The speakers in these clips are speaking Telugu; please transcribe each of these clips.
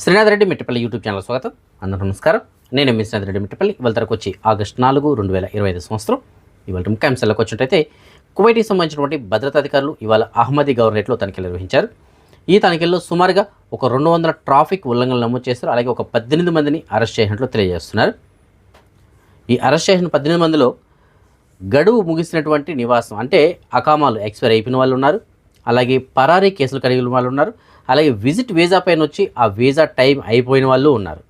శ్రీనాథ్ రెడ్డి మిట్టపల్లి యూట్యూబ్ ఛానల్ స్వాగతం. అందరూ నమస్కారం. నేను మీ శ్రీనాథ్ రెడ్డి మిట్టపల్లి. ఇవాళ తరకు వచ్చి ఆగస్టు 4, 2025 సంవత్సరం. ఇవాళ ముఖ్యాంశాలకు వచ్చినట్టయితే కువైట్కి సంబంధించినటువంటి భద్రతా అధికారులు ఇవాళ అహ్మదీ గవర్నరేట్లో తనిఖీలు నిర్వహించారు. ఈ తనిఖీల్లో సుమారుగా ఒక 200 ట్రాఫిక్ ఉల్లంఘనలు నమోదు చేశారు. అలాగే ఒక 18 మందిని అరెస్ట్ చేసినట్లు తెలియజేస్తున్నారు. ఈ అరెస్ట్ చేసిన 18 మందిలో గడువు ముగిసినటువంటి నివాసం అంటే అకామాలు ఎక్స్పైర్ అయిపోయిన వాళ్ళు ఉన్నారు. అలాగే పరారీ కేసులు కలిగిన వాళ్ళు ఉన్నారు. అలాగే విజిట్ వీజా పైన వచ్చి ఆ వీజా టైం అయిపోయిన వాళ్ళు ఉన్నారు.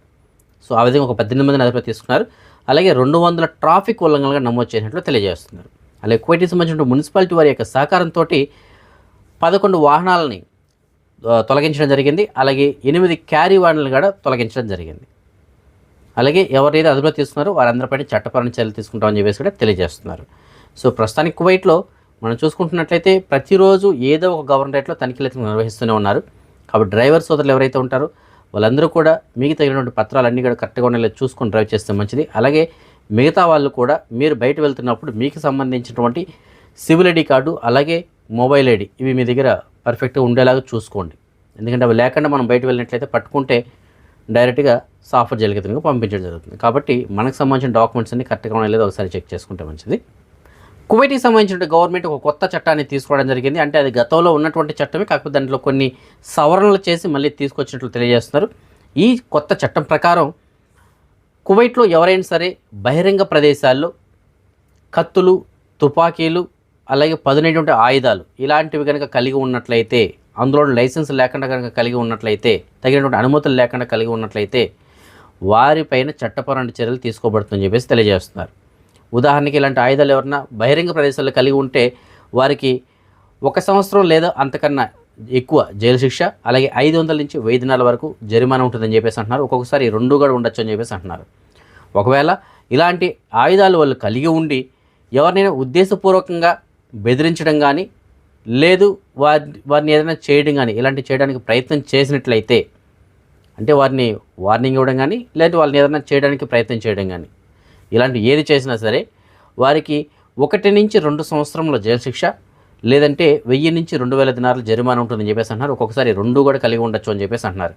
సో ఆ విధంగా ఒక 18 మందిని అదుపులో తీసుకున్నారు. అలాగే 200 ట్రాఫిక్ ఉల్లంఘనలుగా నమోదు చేసినట్లు తెలియజేస్తున్నారు. అలాగే కువైట్కి సంబంధించిన మున్సిపాలిటీ వారి యొక్క సహకారంతో 11 వాహనాలని తొలగించడం జరిగింది. అలాగే 8 క్యారీ వాహనాలను కూడా తొలగించడం జరిగింది. అలాగే ఎవరైతే అదుపులో తీసుకున్నారో వారందరిపైన చట్టపరమైన చర్యలు తీసుకుంటామని చెప్పేసి కూడా తెలియజేస్తున్నారు. సో ప్రస్తుతానికి కువైట్లో మనం చూసుకుంటున్నట్లయితే ప్రతిరోజు ఏదో ఒక గవర్నరేట్లో తనిఖీలు నిర్వహిస్తూనే ఉన్నారు. కాబట్టి డ్రైవర్ సోదరులు ఎవరైతే ఉంటారో వాళ్ళందరూ కూడా మీకు తగినటువంటి పత్రాలన్నీ కూడా కరెక్ట్గా ఉండేలా చూసుకొని డ్రైవ్ చేస్తే మంచిది. అలాగే మిగతా వాళ్ళు కూడా మీరు బయట వెళ్తున్నప్పుడు మీకు సంబంధించినటువంటి సివిల్ ఐడి కార్డు అలాగే మొబైల్ ఐడి ఇవి మీ దగ్గర పర్ఫెక్ట్గా ఉండేలాగా చూసుకోండి. ఎందుకంటే అవి లేకుండా మనం బయట వెళ్ళినట్లయితే పట్టుకుంటే డైరెక్ట్గా సాఫ్ట్వేర్ జైలుకి కిందకి పంపించడం జరుగుతుంది. కాబట్టి మనకు సంబంధించిన డాక్యుమెంట్స్ అన్ని కరెక్ట్గా ఉన్నాయో లేదో ఒకసారి చెక్ చేసుకుంటే మంచిది. కువైట్కి సంబంధించిన గవర్నమెంట్ ఒక కొత్త చట్టాన్ని తీసుకోవడం జరిగింది. అంటే అది గతంలో ఉన్నటువంటి చట్టమే, కాకపోతే దాంట్లో కొన్ని సవరణలు చేసి మళ్ళీ తీసుకొచ్చినట్లు తెలియజేస్తున్నారు. ఈ కొత్త చట్టం ప్రకారం కువైట్లో ఎవరైనా సరే బహిరంగ ప్రదేశాల్లో కత్తులు, తుపాకీలు అలాగే పదునైనటువంటి ఆయుధాలు ఇలాంటివి కనుక కలిగి ఉన్నట్లయితే, అందులో లైసెన్స్ లేకుండా కనుక కలిగి ఉన్నట్లయితే, తగినటువంటి అనుమతులు లేకుండా కలిగి ఉన్నట్లయితే వారిపైన చట్టపరమైన చర్యలు తీసుకోబడుతుందని చెప్పేసి తెలియజేస్తున్నారు. ఉదాహరణకి ఇలాంటి ఆయుధాలు ఎవరన్నా బహిరంగ ప్రదేశాల్లో కలిగి ఉంటే వారికి 1 సంవత్సరం లేదా అంతకన్నా ఎక్కువ జైలు శిక్ష, అలాగే 500 నుంచి 1000 దినాల వరకు జరిమానా ఉంటుందని చెప్పేసి అంటున్నారు. ఒక్కొక్కసారి 2 కూడా ఉండొచ్చు అని చెప్పేసి అంటున్నారు. ఒకవేళ ఇలాంటి ఆయుధాలు వాళ్ళు కలిగి ఉండి ఎవరినైనా ఉద్దేశపూర్వకంగా బెదిరించడం కానీ లేదు వారిని ఏదైనా చేయడం కానీ ఇలాంటివి చేయడానికి ప్రయత్నం చేసినట్లయితే, అంటే వారిని వార్నింగ్ ఇవ్వడం కానీ లేదా వాళ్ళని ఏదైనా చేయడానికి ప్రయత్నం చేయడం కానీ ఇలాంటి ఏది చేసినా సరే వారికి 1 నుంచి 2 సంవత్సరంలో జైలు శిక్ష లేదంటే 1000 నుంచి 2000 దినాల జరిమానా ఉంటుందని చెప్పేసి అంటున్నారు. ఒక్కొక్కసారి 2 కూడా కలిగి ఉండొచ్చు అని చెప్పేసి అంటున్నారు.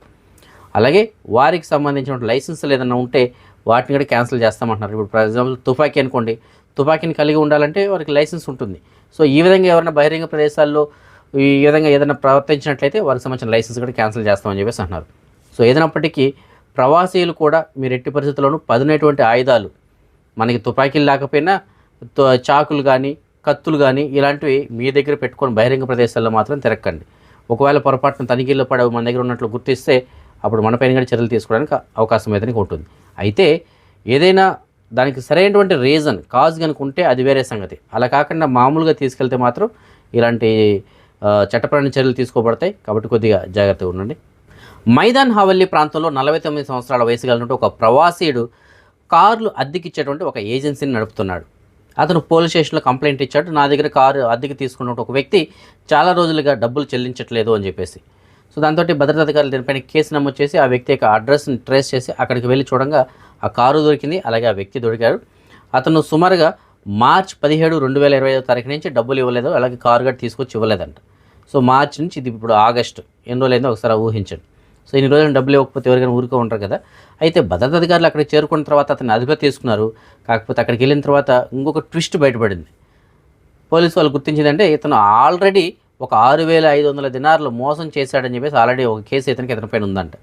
అలాగే వారికి సంబంధించిన లైసెన్సులు ఏదైనా ఉంటే వాటిని కూడా క్యాన్సిల్ చేస్తామంటున్నారు. ఇప్పుడు ఫర్ ఎగ్జాంపుల్ తుపాకీ అనుకోండి, తుపాకీని కలిగి ఉండాలంటే వారికి లైసెన్స్ ఉంటుంది. సో ఈ విధంగా ఎవరైనా బహిరంగ ప్రదేశాల్లో ఈ విధంగా ఏదైనా ప్రవర్తించినట్లయితే వారికి సంబంధించిన లైసెన్స్ కూడా క్యాన్సిల్ చేస్తామని చెప్పేసి అంటున్నారు. సో ఏదైనప్పటికీ ప్రవాసీలు కూడా మీరు ఎట్టి పరిస్థితుల్లోనూ పదునైనటువంటి ఆయుధాలు, మనకి తుపాకీలు లేకపోయినా చాకులు కానీ కత్తులు కానీ ఇలాంటివి మీ దగ్గర పెట్టుకొని బహిరంగ ప్రదేశాల్లో మాత్రం తిరగకండి. ఒకవేళ పొరపాటున తనిఖీల్లో పడవు మన దగ్గర ఉన్నట్లు గుర్తిస్తే అప్పుడు మనపైన కూడా చర్యలు తీసుకోవడానికి అవకాశం అయితే ఉంటుంది. అయితే ఏదైనా దానికి సరైనటువంటి రీజన్ కాజ్ కనుక ఉంటే అది వేరే సంగతి. అలా కాకుండా మామూలుగా తీసుకెళ్తే మాత్రం ఇలాంటి చట్టపరమైన చర్యలు తీసుకోబడతాయి. కాబట్టి కొద్దిగా జాగ్రత్తగా ఉండండి. మైదాన్ హవల్లీ ప్రాంతంలో 49 సంవత్సరాల వయసు కలిగినట్టు ఒక ప్రవాసీయుడు కార్లు అద్దెకిచ్చేటువంటి ఒక ఏజెన్సీని నడుపుతున్నాడు. అతను పోలీస్ స్టేషన్లో కంప్లైంట్ ఇచ్చాడు. నా దగ్గర కారు అద్దెకి తీసుకున్న ఒక వ్యక్తి చాలా రోజులుగా డబ్బులు చెల్లించట్లేదు అని చెప్పేసి. సో దాంతో భద్రతా అధికారులు దీనిపైన కేసు నమోదు చేసి ఆ వ్యక్తి యొక్క అడ్రస్ని ట్రేస్ చేసి అక్కడికి వెళ్ళి చూడంగా ఆ కారు దొరికింది, అలాగే ఆ వ్యక్తి దొరికారు. అతను సుమారుగా మార్చి 17, 2025 తారీఖు నుంచి డబ్బులు ఇవ్వలేదు, అలాగే కారు గట్టి తీసుకొచ్చి ఇవ్వలేదంట. సో మార్చి నుంచి ఇది ఇప్పుడు ఆగస్టు ఎన్ని రోజులైందో ఒకసారి ఊహించండి. సో ఇన్ని రోజులు డబ్బులు ఇవ్వకపోతే ఎవరికైనా ఊరుకో ఉంటారు కదా. అయితే భద్రతా అధికారులు అక్కడికి చేరుకున్న తర్వాత అతన్ని అదుపులో తీసుకున్నారు. కాకపోతే అక్కడికి వెళ్ళిన తర్వాత ఇంకొక ట్విస్ట్ బయటపడింది. పోలీసు వాళ్ళు గుర్తించిందంటే ఇతను ఆల్రెడీ ఒక 6500 దినార్లు మోసం చేశాడని చెప్పేసి ఆల్రెడీ ఒక కేసు ఇతని పైన ఉందంట.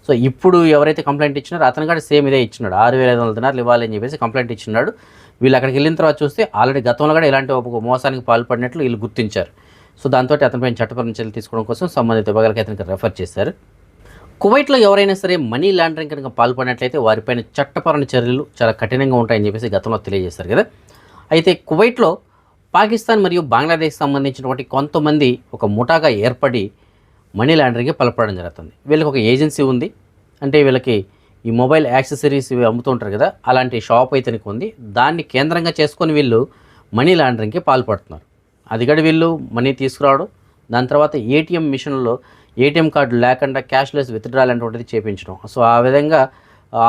సో ఇప్పుడు ఎవరైతే కంప్లైంట్ ఇచ్చినారో అతను కూడా సేమ్ ఇదే ఇచ్చినాడు, 6500 దినార్లు ఇవ్వాలి అని చెప్పేసి కంప్లైంట్ ఇచ్చినాడు. వీళ్ళు అక్కడికి వెళ్ళిన తర్వాత చూస్తే ఆల్రెడీ గతంలో కూడా ఇలాంటి ఒక మోసానికి పాల్పడినట్లు వీళ్ళు గుర్తించారు. సో దాంతో అతనిపైన చట్టపరమైన చర్యలు తీసుకోవడం కోసం సంబంధిత విభాగాలకు అతనికి రెఫర్ చేశారు. కువైట్లో ఎవరైనా సరే మనీ లాండరింగ్ కనుక పాల్పడినట్లయితే వారిపైన చట్టపరమైన చర్యలు చాలా కఠినంగా ఉంటాయని చెప్పేసి గతంలో తెలియజేశారు కదా. అయితే కువైట్లో పాకిస్తాన్ మరియు బంగ్లాదేశ్ సంబంధించినటువంటి కొంతమంది ఒక ముఠాగా ఏర్పడి మనీ లాండరింగ్కి పాల్పడడం జరుగుతుంది. వీళ్ళకి ఒక ఏజెన్సీ ఉంది. అంటే వీళ్ళకి ఈ మొబైల్ యాక్సెసరీస్ ఇవి అమ్ముతూ ఉంటారు కదా, అలాంటి షాప్ అయితే ఉంది. దాన్ని కేంద్రంగా చేసుకొని వీళ్ళు మనీ లాండరింగ్కి పాల్పడుతున్నారు. అది కూడా వీళ్ళు మనీ తీసుకురావడం, దాని తర్వాత ఏటీఎం మిషన్లో ఏటీఎం కార్డు లేకుండా క్యాష్లెస్ విత్డ్రాల్ అనేటువంటిది చేయించడం. సో ఆ విధంగా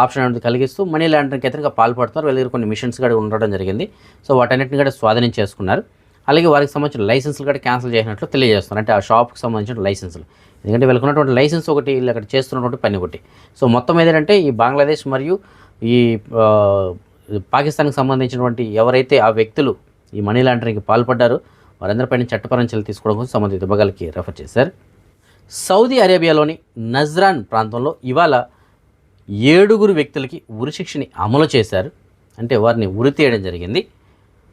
ఆప్షన్ అనేది కలిగిస్తూ మనీ లాండరింగ్కి అయితే పాల్పడుతున్నారు. వీళ్ళ దగ్గర కొన్ని మిషన్స్ కూడా ఉండడం జరిగింది. సో వాటన్నిటిని కూడా స్వాధీనం చేసుకున్నారు. అలాగే వారికి సంబంధించిన లైసెన్సులు కూడా క్యాన్సిల్ చేసినట్లు తెలియజేస్తున్నారు. అంటే ఆ షాప్కి సంబంధించిన లైసెన్సులు ఎందుకంటే వీళ్ళకి ఉన్నటువంటి లైసెన్స్ ఒకటి, వీళ్ళు అక్కడ చేస్తున్నటువంటి పని ఒకటి. సో మొత్తం ఏంటంటే ఈ బంగ్లాదేశ్ మరియు ఈ పాకిస్తాన్కి సంబంధించినటువంటి ఎవరైతే ఆ వ్యక్తులు ఈ మనీ లాండరింగ్కి పాల్పడ్డారో వారందరిపైన చట్టపరమైన చర్యలు తీసుకోవడం కోసం సంబంధిత విభాగాలకి రెఫర్ చేశారు. సౌదీ అరేబియాలోని నజ్రాన్ ప్రాంతంలో ఇవాళ 7 వ్యక్తులకి ఉరిశిక్షని అమలు చేశారు. అంటే వారిని ఉరి తీయడం జరిగింది.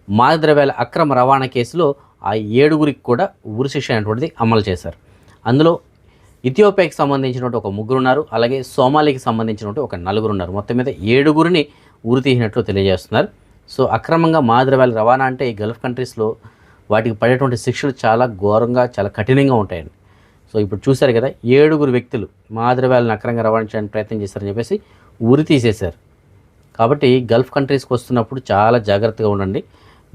మాదక ద్రవ్యాల అక్రమ రవాణా కేసులో ఆ 7 కూడా ఉరిశిక్ష అనేటువంటిది అమలు చేశారు. అందులో ఇథియోపియాకి సంబంధించినటువంటి ఒక 3 ఉన్నారు, అలాగే సోమాలికి సంబంధించినటువంటి ఒక 4 ఉన్నారు. మొత్తం మీద 7 ఉరి తీసినట్లు తెలియజేస్తున్నారు. సో అక్రమంగా మాదక ద్రవ్యాల రవాణా అంటే ఈ గల్ఫ్ కంట్రీస్లో వాటికి పడేటువంటి శిక్షలు చాలా ఘోరంగా, చాలా కఠినంగా ఉంటాయండి. సో ఇప్పుడు చూశారు కదా, 7 వ్యక్తులు మాదక ద్రవ్యాలను అక్రమంగా రవాణించడానికి ప్రయత్నం చేశారని చెప్పేసి ఉరి తీసేశారు. కాబట్టి గల్ఫ్ కంట్రీస్కి వస్తున్నప్పుడు చాలా జాగ్రత్తగా ఉండండి.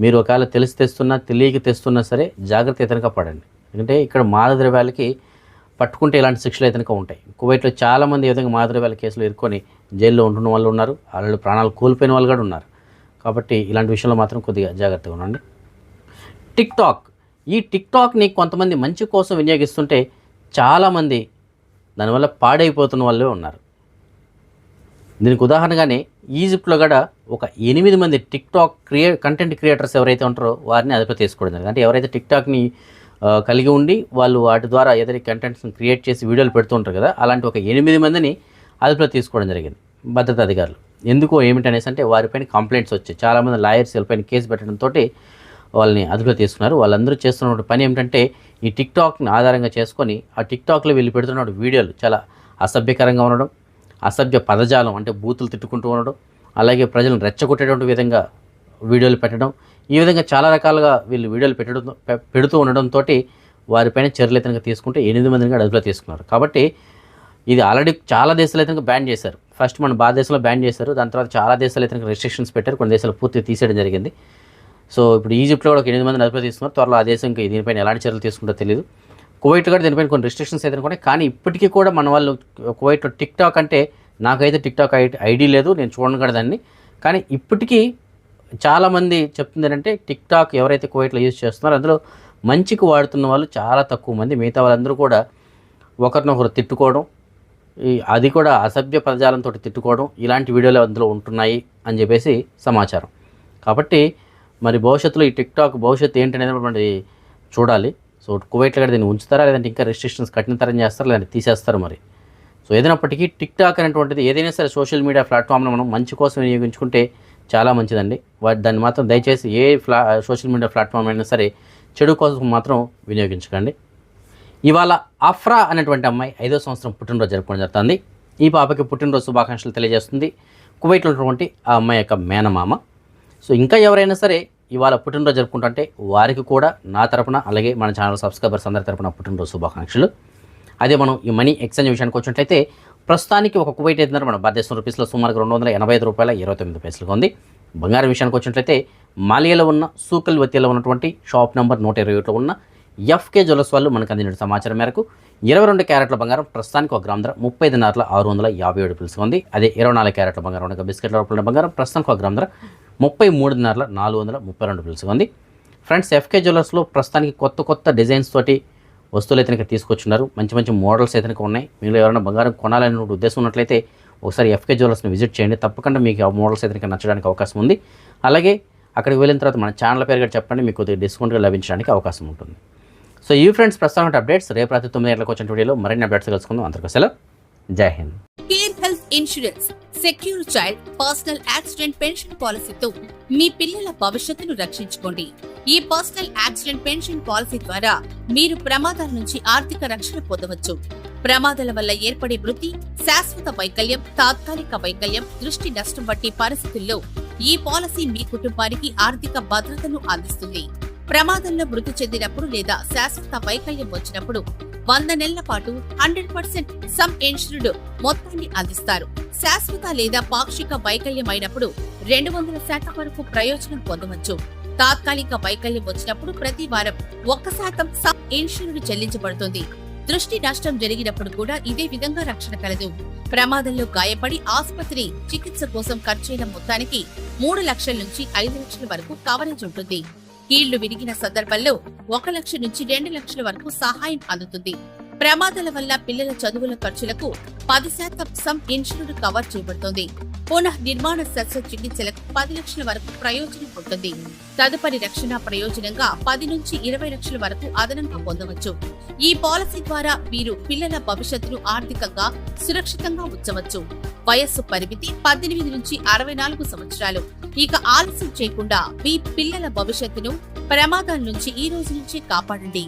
మీరు ఒకవేళ తెలిసి తెస్తున్నా తెలియక తెస్తున్నా సరే జాగ్రత్త ఎతనక పడండి. ఎందుకంటే ఇక్కడ మాదక ద్రవ్యాలకి పట్టుకుంటే ఇలాంటి శిక్షలు ఎతనక ఉంటాయి. కువైట్లో చాలామంది ఈ విధంగా మాదక ద్రవ్యాల కేసులు ఇరుక్కొని జైల్లో ఉంటున్న వాళ్ళు ఉన్నారు, వాళ్ళు ప్రాణాలు కోల్పోయిన వాళ్ళు కూడా ఉన్నారు. కాబట్టి ఇలాంటి విషయంలో మాత్రం కొద్దిగా జాగ్రత్తగా ఉండండి. ఈ టిక్టాక్ని కొంతమంది మంచి కోసం వినియోగిస్తుంటే చాలామంది దానివల్ల పాడైపోతున్న వాళ్ళే ఉన్నారు. దీనికి ఉదాహరణగానే ఈజిప్ట్లో కూడా ఒక 8 మంది టిక్టాక్ కంటెంట్ క్రియేటర్స్ ఎవరైతే ఉంటారో వారిని అదుపులో తీసుకోవడం జరిగింది. అంటే ఎవరైతే టిక్టాక్ని కలిగి ఉండి వాళ్ళు వాటి ద్వారా ఏదైనా కంటెంట్స్ని క్రియేట్ చేసి వీడియోలు పెడుతూ ఉంటారు కదా, అలాంటి ఒక 8 మందిని అదుపులో తీసుకోవడం జరిగింది భద్రతా అధికారులు. ఎందుకో ఏమిటనేసి అంటే వారిపైన కంప్లైంట్స్ వచ్చాయి. చాలామంది లాయర్స్ వీళ్ళపైన కేసు పెట్టడంతో వాళ్ళని అదుపులో తీసుకున్నారు. వాళ్ళందరూ చేస్తున్న పని ఏమిటంటే ఈ టిక్టాక్ని ఆధారంగా చేసుకొని ఆ టిక్టాక్లో వీళ్ళు పెడుతున్న వీడియోలు చాలా అసభ్యకరంగా ఉండడం, అసభ్య పదజాలం అంటే బూతులు తిట్టుకుంటూ ఉండడం, అలాగే ప్రజలను రెచ్చగొట్టేటువంటి విధంగా వీడియోలు పెట్టడం, ఈ విధంగా చాలా రకాలుగా వీళ్ళు వీడియోలు పెడుతూ ఉండడంతో వారిపైన చర్యలు అయితే తీసుకుంటే 8 మందిని అదుపులో తీసుకున్నారు. కాబట్టి ఇది ఆల్రెడీ చాలా దేశాలు అయితే బ్యాన్ చేశారు. ఫస్ట్ మన భారతదేశంలో బ్యాన్ చేశారు, దాని తర్వాత చాలా దేశాలు అయితే రెస్ట్రిక్షన్స్ పెట్టారు, కొన్ని దేశాలు పూర్తిగా తీసేయడం జరిగింది. సో ఇప్పుడు ఈజిప్ట్లో కూడా ఒక 8 మందిని అదుపులో తీసుకున్నారు. త్వరలో ఆ దేశంకి దీనిపైన ఎలాంటి చర్యలు తీసుకుంటో తెలియదు. కువైట్ కూడా దీనిపైన కొన్ని రెస్ట్రిక్షన్స్ అయితే కూడా, కానీ ఇప్పటికీ కూడా మన వాళ్ళు కువైట్లో టిక్టాక్ అంటే నాకైతే టిక్టాక్ ఐడి లేదు, నేను చూడను కూడా దాన్ని. కానీ ఇప్పటికీ చాలామంది చెప్తుంది ఏంటంటే టిక్టాక్ ఎవరైతే కువైట్లో యూజ్ చేస్తున్నారో అందులో మంచికి వాడుతున్న వాళ్ళు చాలా తక్కువ మంది. మిగతా వాళ్ళందరూ కూడా ఒకరినొకరు తిట్టుకోవడం, అది కూడా అసభ్య పదజాలంతో తిట్టుకోవడం, ఇలాంటి వీడియోలు అందులో ఉంటున్నాయి అని చెప్పేసి సమాచారం. కాబట్టి మరి భవిష్యత్తులో ఈ టిక్టాక్ భవిష్యత్తు ఏంటనేది మనది చూడాలి. సో కువైట్లో కూడా దీన్ని ఉంచుతారా, లేదంటే ఇంకా రెస్ట్రిక్షన్స్ కఠినతరం చేస్తారా, లేదంటే తీసేస్తారు మరి. సో ఏదైనప్పటికీ టిక్టాక్ అనేటువంటిది ఏదైనా సరే సోషల్ మీడియా ప్లాట్ఫామ్ను మనం మంచి కోసం వినియోగించుకుంటే చాలా మంచిదండి. దాన్ని మాత్రం దయచేసి సోషల్ మీడియా ప్లాట్ఫామ్ అయినా సరే చెడు కోసం మాత్రం వినియోగించకండి. ఇవాళ అఫ్రా అనేటువంటి అమ్మాయి 5వ సంవత్సరం పుట్టినరోజు జరుపుకోవడం జరుగుతుంది. ఈ పాపకి పుట్టినరోజు శుభాకాంక్షలు తెలియజేస్తుంది కువైట్లో ఉన్నటువంటి ఆ అమ్మాయి యొక్క మేనమామ. సో ఇంకా ఎవరైనా సరే ఇవాళ పుట్టినరోజు జరుపుకుంటుంటే వారికి కూడా నా తరపున, అలాగే మన ఛానల్ సబ్స్క్రైబర్స్ అందరి తరపున పుట్టినరోజు శుభాకాంక్షలు. అదే మనం ఈ మనీ ఎక్స్చేంజ్ విషయానికి వచ్చినట్లయితే ప్రస్తుతానికి ఒక కువైట్ అయితే మన భారతదేశం రూపీస్లో సుమారుగా $285.29 ఉంది. బంగారం విషయానికి వచ్చినట్లయితే మాలియాలో ఉన్న సూకల్ వతియాలో ఉన్నటువంటి షాప్ నెంబర్ 121లో ఉన్న ఎఫ్కే జ్యువెలర్స్ వాళ్ళు మనకు అందిన సమాచారం మేరకు 22 క్యారెట్ల బంగారం ప్రస్తుతానికి 1 గ్రామ్ ధర $35,657 ఉంది. అదే 24 క్యారెట్ల బంగారం ఉన్న బిస్కెట్ల రూపంలో బంగారం ప్రస్తుతానికి 1 గ్రామ్ ధర $33,432 ఉంది. ఫ్రెండ్స్, ఎఫ్కే జ్యువెలర్స్లో ప్రస్తుతానికి కొత్త డిజైన్స్ తోటి వస్తువులు అయితే తీసుకొచ్చున్నారు. మంచి మోడల్స్ అయితే ఉన్నాయి. మీరు ఎవరైనా బంగారం కొనాలనే ఉద్దేశం ఉన్నట్లయితే ఒకసారి ఎఫ్కే జ్యువెలర్స్ని విజిట్ చేయండి. తప్పకుండా మీకు ఆ మోడల్స్ అయితే నచ్చడానికి అవకాశం ఉంది. అలాగే అక్కడికి వెళ్ళిన తర్వాత మన ఛానల్ పేరు కూడా చెప్పండి, మీకు కొద్దిగా డిస్కౌంట్గా లభించడానికి అవకాశం ఉంటుంది. సో ఈ ఫ్రెండ్స్ ప్రస్తుతం అప్డేట్స్. రేపు రాత్రి 9 గంటలకు వచ్చిన వీడియోలో మరిన్ని అప్డేట్స్ కలుసుకుందాం. అందరికీ సెలవు. జై Hind. Care health insurance secure child personal accident pension పాలసీతో మీ పిల్లల భవిష్యత్తును రక్షించుకోండి. ఈ పర్సనల్ యాక్సిడెంట్ పెన్షన్ పాలసీ ద్వారా మీరు ప్రమాదాల నుంచి ఆర్థిక రక్షణ పొందవచ్చు. ప్రమాదాల వల్ల ఏర్పడే మృతి, శాశ్వత వైకల్యం, తాత్కాలిక వైకల్యం, దృష్టి నష్టం వంటి పరిస్థితుల్లో ఈ పాలసీ మీ కుటుంబానికి ఆర్థిక భద్రతను అందిస్తుంది. ప్రమాదంలో మృతి చెందినప్పుడు లేదా శాశ్వత వైకల్యం వచ్చినప్పుడు 100 నెలల పాటు 100% సమ్ ఇన్సూర్డ్ మొత్తాన్ని అందిస్తారు. శాశ్వత లేదా పాక్షిక వైకల్యం అయినప్పుడు 200% వరకు ప్రయోజనం పొందవచ్చు. తాత్కాలిక వైకల్యం వచ్చినప్పుడు ప్రతి వారం 1% సమ్ ఇన్సూర్డ్ చెల్లించబడుతుంది. దృష్టి నష్టం జరిగినప్పుడు కూడా ఇదే విధంగా రక్షణ కలదు. ప్రమాదంలో గాయపడి ఆసుపత్రి చికిత్స కోసం ఖర్చైన మొత్తానికి 3 లక్షల నుంచి 5 లక్షల వరకు కవరేజ్ ఉంటుంది. కీళ్లు విరిగిన సందర్భంలో 1 లక్ష నుంచి 2 లక్షల వరకు సహాయం అందుతుంది. ప్రమాదాల వల్ల పిల్లల చదువుల ఖర్చులకు 10% సమ్ ఇన్సూర్డ్ కవర్ చేయబడుతోంది. పునః నిర్మాణ శస్త్రచికిత్సలకు 10 లక్షల వరకు ప్రయోజనం ఉంటుంది. తదుపరి రక్షణ ప్రయోజనంగా 10 నుంచి 20 లక్షల వరకు అదనంగా పొందవచ్చు. ఈ పాలసీ ద్వారా మీరు పిల్లల భవిష్యత్తును ఆర్థికంగా సురక్షితంగా ఉంచవచ్చు. వయస్సు పరిమితి 18 నుంచి 64 సంవత్సరాలు. ఇక ఆలస్యం చేయకుండా మీ పిల్లల భవిష్యత్తును ప్రమాదాల నుంచి ఈ రోజు నుంచి కాపాడండి.